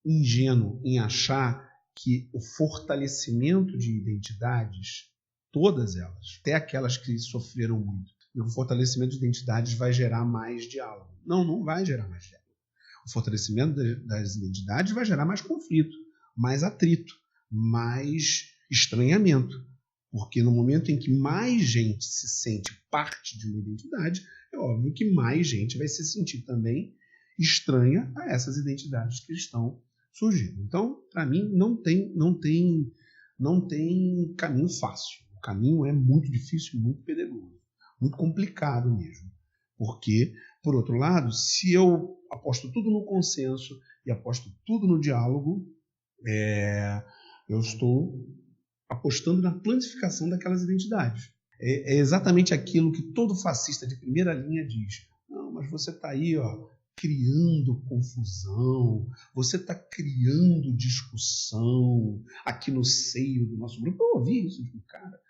ingênuo em achar que o fortalecimento de identidades, todas elas, até aquelas que sofreram muito, e o fortalecimento de identidades vai gerar mais diálogo. Não vai gerar mais diálogo. O fortalecimento das identidades vai gerar mais conflito, mais atrito, mais estranhamento. Porque no momento em que mais gente se sente parte de uma identidade, é óbvio que mais gente vai se sentir também estranha a essas identidades que estão surgindo. Então, para mim, não tem caminho fácil. O caminho é muito difícil, muito pedregoso, muito complicado mesmo. Porque, por outro lado, se eu aposto tudo no consenso e aposto tudo no diálogo, eu estou apostando na plantificação daquelas identidades. É exatamente aquilo que todo fascista de primeira linha diz. Não, mas você está aí, criando confusão, você está criando discussão aqui no seio do nosso grupo. Eu ouvi isso de um cara.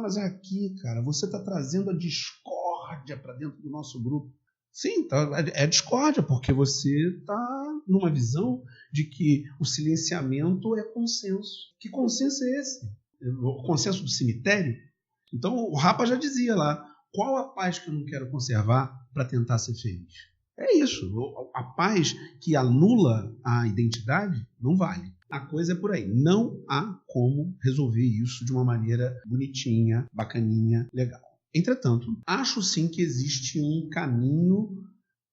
Mas é aqui, cara, você está trazendo a discórdia para dentro do nosso grupo. Sim, é discórdia, porque você está numa visão de que o silenciamento é consenso. Que consenso é esse? O consenso do cemitério? Então o Rapa já dizia lá, qual a paz que eu não quero conservar para tentar ser feliz? É isso, a paz que anula a identidade não vale. A coisa é por aí, não há como resolver isso de uma maneira bonitinha, bacaninha, legal. Entretanto, acho sim que existe um caminho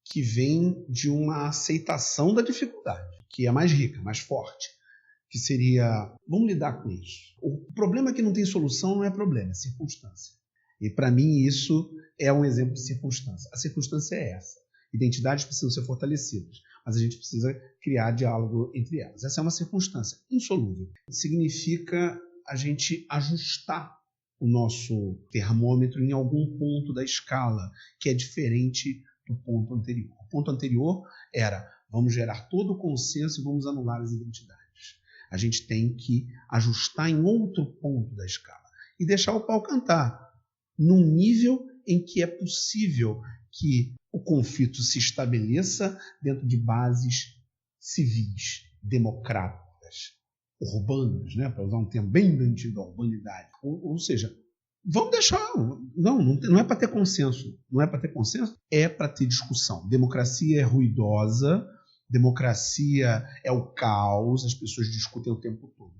que vem de uma aceitação da dificuldade, que é mais rica, mais forte, que seria, vamos lidar com isso. O problema que não tem solução não é problema, é circunstância. E para mim isso é um exemplo de circunstância. A circunstância é essa. Identidades precisam ser fortalecidas, mas a gente precisa criar diálogo entre elas. Essa é uma circunstância insolúvel. Significa a gente ajustar o nosso termômetro em algum ponto da escala que é diferente do ponto anterior. O ponto anterior era, vamos gerar todo o consenso e vamos anular as identidades. A gente tem que ajustar em outro ponto da escala e deixar o pau cantar num nível em que é possível que o conflito se estabeleça dentro de bases civis, democráticas, urbanas, né? Para usar um termo bem antigo da urbanidade. Ou seja, vamos deixar. Não é para ter consenso. Não é para ter consenso, é para ter discussão. Democracia é ruidosa, democracia é o caos, as pessoas discutem o tempo todo.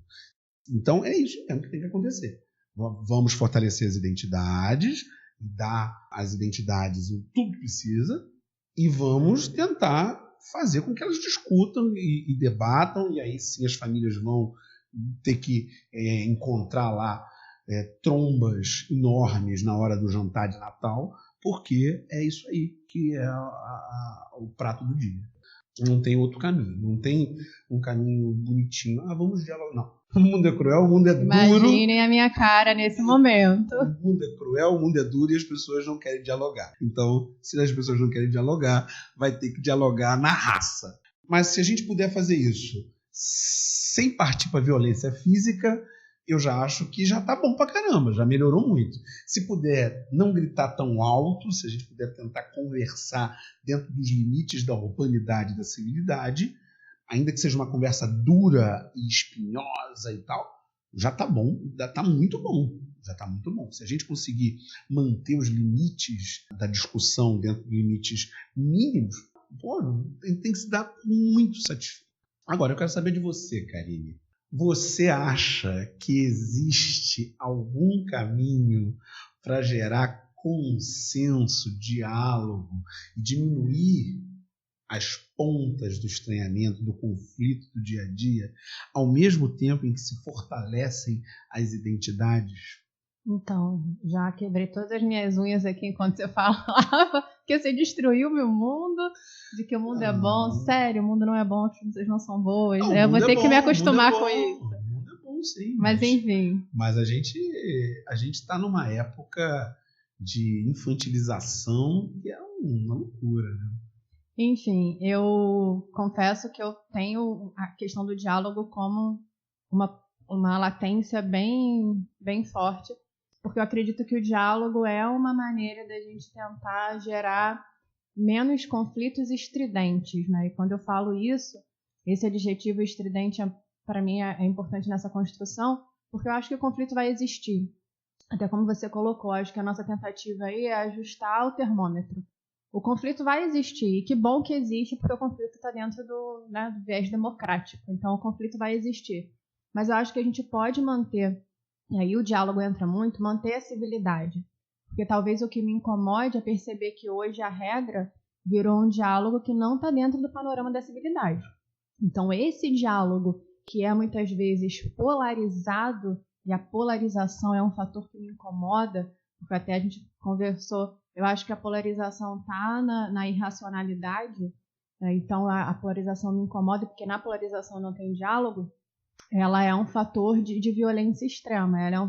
Então é isso mesmo que tem que acontecer. Vamos fortalecer as identidades, dar às identidades tudo que precisa e vamos tentar fazer com que elas discutam e debatam, e aí sim as famílias vão ter que encontrar lá trombas enormes na hora do jantar de Natal, porque é isso aí que é o prato do dia. Não tem outro caminho. Não tem um caminho bonitinho. Vamos dialogar. Não. O mundo é cruel, o mundo é duro. Imaginem a minha cara nesse momento. O mundo é cruel, o mundo é duro e as pessoas não querem dialogar. Então, se as pessoas não querem dialogar, vai ter que dialogar na raça. Mas se a gente puder fazer isso sem partir para violência física, eu já acho que já tá bom pra caramba, já melhorou muito. Se puder não gritar tão alto, se a gente puder tentar conversar dentro dos limites da urbanidade e da civilidade, ainda que seja uma conversa dura e espinhosa e tal, já tá bom, já tá muito bom. Já tá muito bom. Se a gente conseguir manter os limites da discussão dentro de limites mínimos, tem que se dar muito satisfeito. Agora, eu quero saber de você, Karine. Você acha que existe algum caminho para gerar consenso, diálogo e diminuir as pontas do estranhamento, do conflito do dia a dia, ao mesmo tempo em que se fortalecem as identidades? Então, já quebrei todas as minhas unhas aqui enquanto você falava, que você destruiu meu mundo, de que o mundo é bom. Sério, o mundo não é bom, as pessoas não são boas. Eu vou ter que me acostumar com isso. O mundo é bom, sim. Mas enfim. Mas a gente está numa época de infantilização que é uma loucura, né? Enfim, eu confesso que eu tenho a questão do diálogo como uma latência bem, bem forte, porque eu acredito que o diálogo é uma maneira da gente tentar gerar menos conflitos estridentes, né? E quando eu falo isso, esse adjetivo estridente, para mim, é importante nessa construção, porque eu acho que o conflito vai existir. Até como você colocou, acho que a nossa tentativa aí é ajustar o termômetro. O conflito vai existir, e que bom que existe, porque o conflito está dentro do viés democrático, então o conflito vai existir. Mas eu acho que a gente pode manter, e aí o diálogo entra muito, manter a civilidade. Porque talvez o que me incomode é perceber que hoje a regra virou um diálogo que não está dentro do panorama da civilidade. Então esse diálogo, que é muitas vezes polarizado, e a polarização é um fator que me incomoda, porque até a gente conversou, eu acho que a polarização está na irracionalidade, né? Então a polarização me incomoda, porque na polarização não tem diálogo. Ela é um fator de violência extrema, ela é um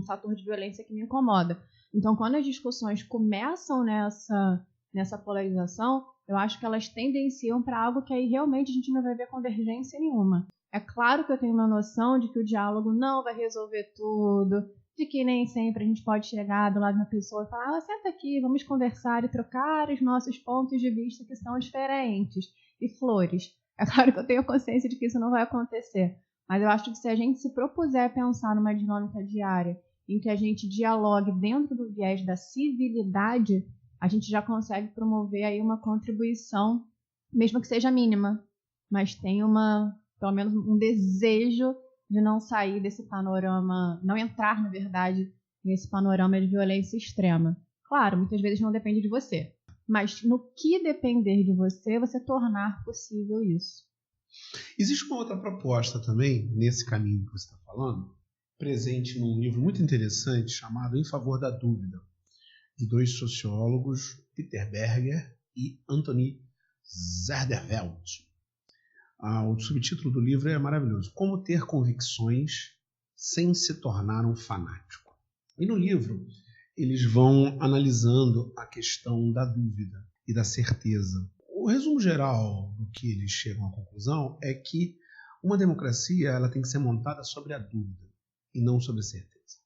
fator de violência que me incomoda. Então, quando as discussões começam nessa polarização, eu acho que elas tendenciam para algo que aí realmente a gente não vai ver convergência nenhuma. É claro que eu tenho uma noção de que o diálogo não vai resolver tudo, de que nem sempre a gente pode chegar do lado de uma pessoa e falar, senta aqui, vamos conversar e trocar os nossos pontos de vista que são diferentes, e flores. É claro que eu tenho consciência de que isso não vai acontecer. Mas eu acho que se a gente se propuser a pensar numa dinâmica diária em que a gente dialogue dentro do viés da civilidade, a gente já consegue promover aí uma contribuição, mesmo que seja mínima, mas tem pelo menos um desejo de não sair desse panorama, não entrar, na verdade, nesse panorama de violência extrema. Claro, muitas vezes não depende de você, mas no que depender de você, você tornar possível isso. Existe uma outra proposta também, nesse caminho que você está falando, presente num livro muito interessante chamado Em Favor da Dúvida, de dois sociólogos, Peter Berger e Anthony Zerderveld. O subtítulo do livro é maravilhoso: Como ter convicções sem se tornar um fanático. E no livro eles vão analisando a questão da dúvida e da certeza. O resumo geral do que eles chegam à conclusão é que uma democracia ela tem que ser montada sobre a dúvida e não sobre a certeza.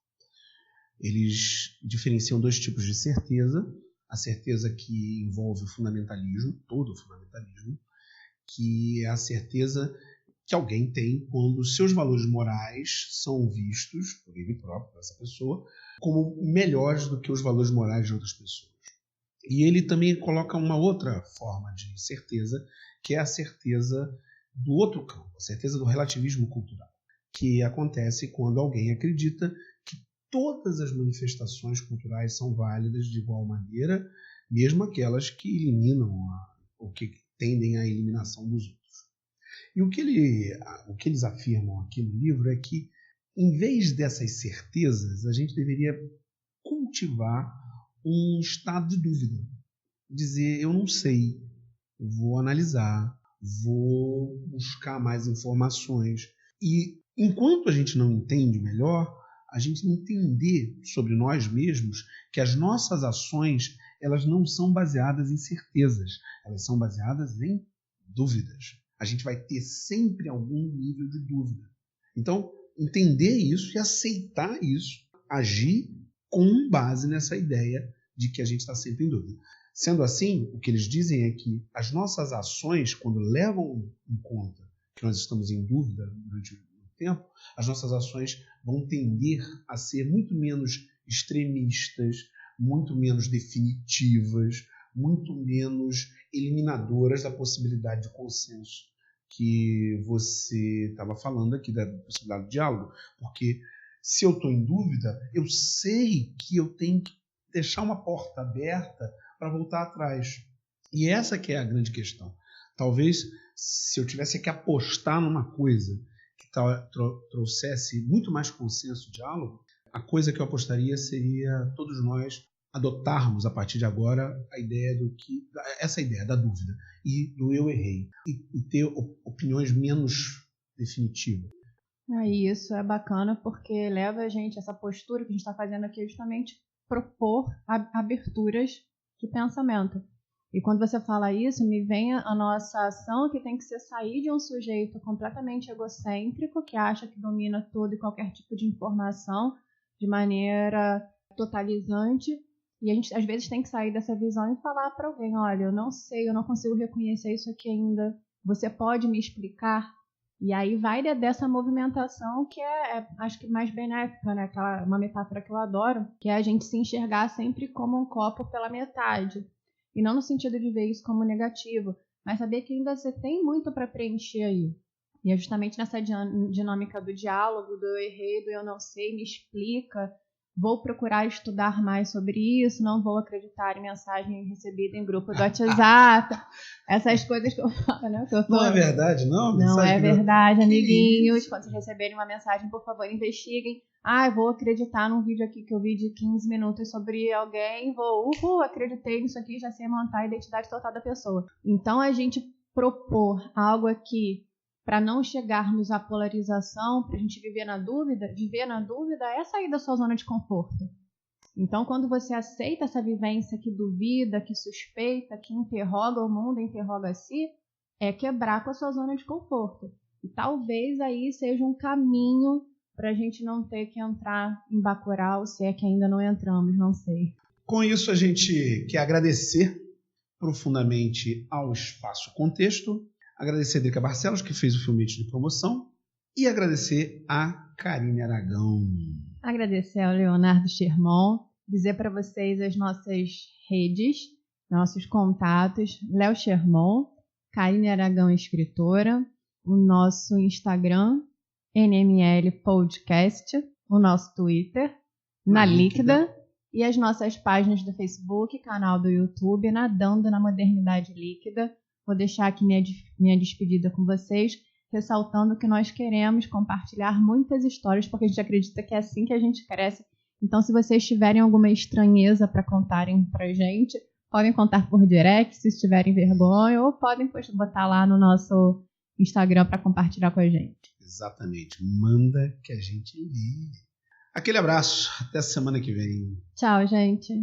Eles diferenciam dois tipos de certeza: a certeza que envolve o fundamentalismo, todo o fundamentalismo, que é a certeza que alguém tem quando seus valores morais são vistos por ele próprio, por essa pessoa, como melhores do que os valores morais de outras pessoas. E ele também coloca uma outra forma de certeza, que é a certeza do outro campo, a certeza do relativismo cultural, que acontece quando alguém acredita que todas as manifestações culturais são válidas de igual maneira, mesmo aquelas que eliminam ou que tendem à eliminação dos outros. E o que eles afirmam aqui no livro é que, em vez dessas certezas, a gente deveria cultivar um estado de dúvida. Dizer, eu não sei, vou analisar, vou buscar mais informações. E enquanto a gente não entende melhor, a gente entender sobre nós mesmos que as nossas ações, elas não são baseadas em certezas, elas são baseadas em dúvidas. A gente vai ter sempre algum nível de dúvida. Então, entender isso e aceitar isso, agir com base nessa ideia de que a gente está sempre em dúvida. Sendo assim, o que eles dizem é que as nossas ações, quando levam em conta que nós estamos em dúvida durante o tempo, as nossas ações vão tender a ser muito menos extremistas, muito menos definitivas, muito menos eliminadoras da possibilidade de consenso que você estava falando aqui, da possibilidade de diálogo. Porque se eu estou em dúvida, eu sei que eu tenho que deixar uma porta aberta para voltar atrás. E essa que é a grande questão. Talvez, se eu tivesse que apostar numa coisa que trouxesse muito mais consenso, diálogo, a coisa que eu apostaria seria todos nós adotarmos a partir de agora essa ideia da dúvida e do eu errei e ter opiniões menos definitivas. Isso é bacana porque leva a gente, essa postura que a gente está fazendo aqui, é justamente propor aberturas de pensamento. E quando você fala isso, me vem a nossa ação que tem que ser sair de um sujeito completamente egocêntrico, que acha que domina todo e qualquer tipo de informação de maneira totalizante. E a gente, às vezes, tem que sair dessa visão e falar para alguém, olha, eu não sei, eu não consigo reconhecer isso aqui ainda. Você pode me explicar? E aí vai dessa movimentação que acho que mais benéfica, né? Uma metáfora que eu adoro, que é a gente se enxergar sempre como um copo pela metade. E não no sentido de ver isso como negativo, mas saber que ainda você tem muito para preencher aí. E é justamente nessa dinâmica do diálogo, do eu errei, do eu não sei, me explica. Vou procurar estudar mais sobre isso, não vou acreditar em mensagem recebida em grupo do WhatsApp. Essas coisas que eu falo, né? Não é verdade, não? Não é verdade, amiguinhos. Quando vocês receberem uma mensagem, por favor, investiguem. Eu vou acreditar num vídeo aqui que eu vi de 15 minutos sobre alguém. Acreditei nisso aqui, já sei montar a identidade total da pessoa. Então, a gente propor algo aqui para não chegarmos à polarização, para a gente viver na dúvida é sair da sua zona de conforto. Então, quando você aceita essa vivência que duvida, que suspeita, que interroga o mundo, interroga a si, é quebrar com a sua zona de conforto. E talvez aí seja um caminho para a gente não ter que entrar em Bacurau, se é que ainda não entramos, não sei. Com isso, a gente quer agradecer profundamente ao Espaço Contexto, agradecer a Drica Barcelos, que fez o filmite de promoção, e agradecer a Karine Aragão. Agradecer ao Leonardo Sherman, dizer para vocês as nossas redes, nossos contatos, Léo Sherman, Karine Aragão Escritora, o nosso Instagram, NML Podcast, o nosso Twitter, Na Líquida, e as nossas páginas do Facebook, canal do YouTube, Nadando na Modernidade Líquida. Vou deixar aqui minha despedida com vocês, ressaltando que nós queremos compartilhar muitas histórias, porque a gente acredita que é assim que a gente cresce. Então, se vocês tiverem alguma estranheza para contarem pra gente, podem contar por direct, se tiverem vergonha, ou podem botar lá no nosso Instagram para compartilhar com a gente. Exatamente. Manda que a gente lê. Aquele abraço. Até a semana que vem. Tchau, gente.